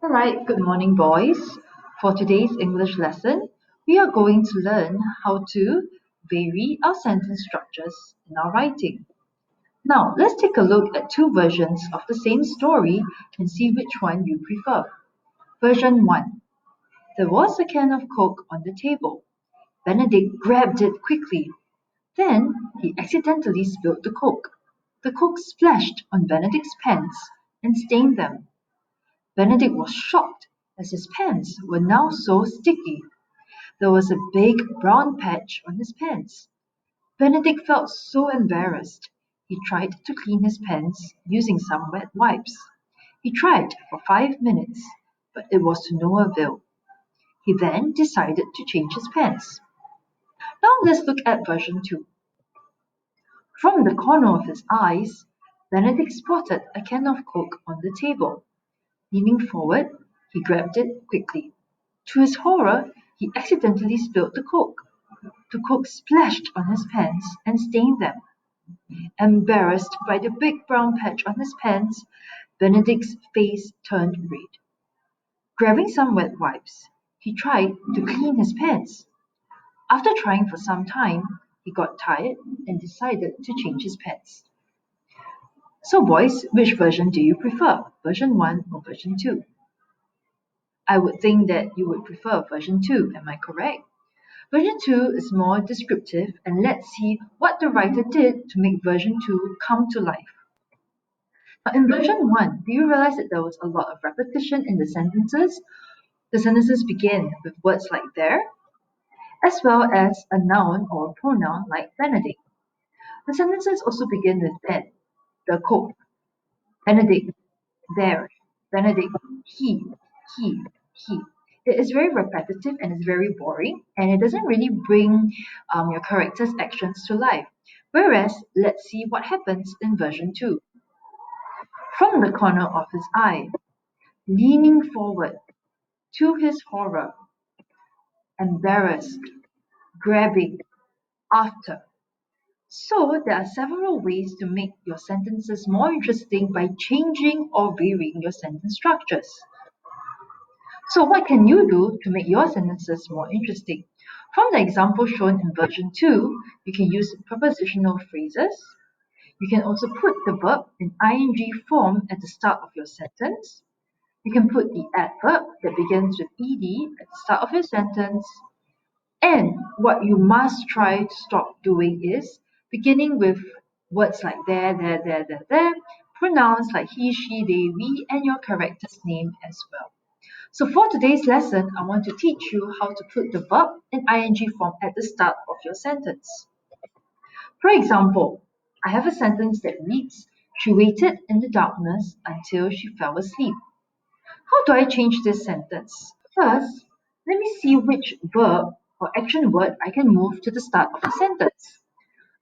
Alright, good morning, boys. For today's English lesson, we are going to learn how to vary our sentence structures in our writing. Now, let's take a look at two versions of the same story and see which one you prefer. Version 1. There was a can of Coke on the table. Benedict grabbed it quickly. Then he accidentally spilled the Coke. The Coke splashed on Benedict's pants and stained them. Benedict was shocked as his pants were now so sticky. There was a big brown patch on his pants. Benedict felt so embarrassed. He tried to clean his pants using some wet wipes. He tried for 5 minutes, but it was to no avail. He then decided to change his pants. Now let's look at version 2. From the corner of his eyes, Benedict spotted a can of Coke on the table. Leaning forward, he grabbed it quickly. To his horror, he accidentally spilled the Coke. The Coke splashed on his pants and stained them. Embarrassed by the big brown patch on his pants, Benedict's face turned red. Grabbing some wet wipes, he tried to clean his pants. After trying for some time, he got tired and decided to change his pants. So boys, which version do you prefer? Version 1 or version 2? I would think that you would prefer version 2, am I correct? Version 2 is more descriptive, and let's see what the writer did to make version 2 come to life. Now, in version 1, do you realize that there was a lot of repetition in the sentences? The sentences begin with words like there, as well as a noun or a pronoun like Benedict. The sentences also begin with then, the Coke, Benedict, there, Benedict, he, he, he. It is very repetitive and it's very boring, and it doesn't really bring your character's actions to life. Whereas, let's see what happens in version 2. From the corner of his eye, leaning forward, to his horror, embarrassed, grabbing, after. So, there are several ways to make your sentences more interesting by changing or varying your sentence structures. So what can you do to make your sentences more interesting? From the example shown in version 2, you can use prepositional phrases. You can also put the verb in ing form at the start of your sentence. You can put the adverb that begins with ed at the start of your sentence. And what you must try to stop doing is beginning with words like there, pronouns like he, she, they, we, and your character's name as well. So for today's lesson, I want to teach you how to put the verb in ing form at the start of your sentence. For example, I have a sentence that reads, she waited in the darkness until she fell asleep. How do I change this sentence? First, let me see which verb or action word I can move to the start of the sentence.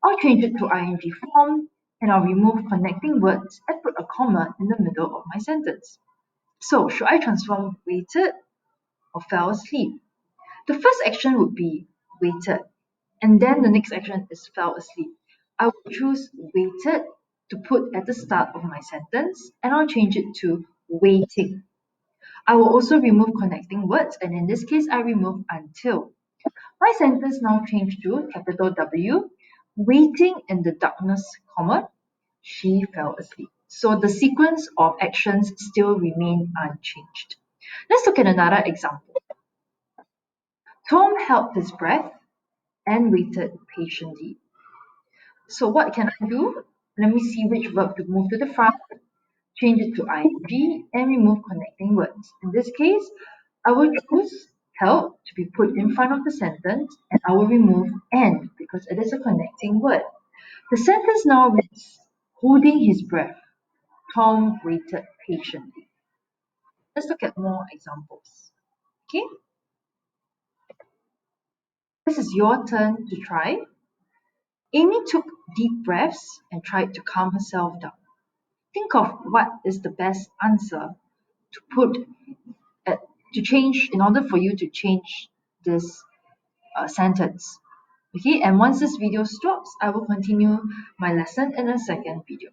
I'll change it to ing form, and I'll remove connecting words and put a comma in the middle of my sentence. So, should I transform waited or fell asleep? The first action would be waited, and then the next action is fell asleep. I will choose waited to put at the start of my sentence, and I'll change it to waiting. I will also remove connecting words, and in this case, I remove until. My sentence now changed to capital W, waiting in the darkness, comma, she fell asleep. So the sequence of actions still remain unchanged. Let's look at another example. Tom held his breath and waited patiently. So what can I do? Let me see which verb to move to the front, change it to ing, and remove connecting words. In this case, I will choose held to be put in front of the sentence, and I will remove and because it is a connecting word. The sentence now reads, holding his breath, Tom waited patiently. Let's look at more examples. Okay? This is your turn to try. Amy took deep breaths and tried to calm herself down. Think of what is the best answer to put to change in order for you to change this sentence. Okay, and once this video stops, I will continue my lesson in a second video.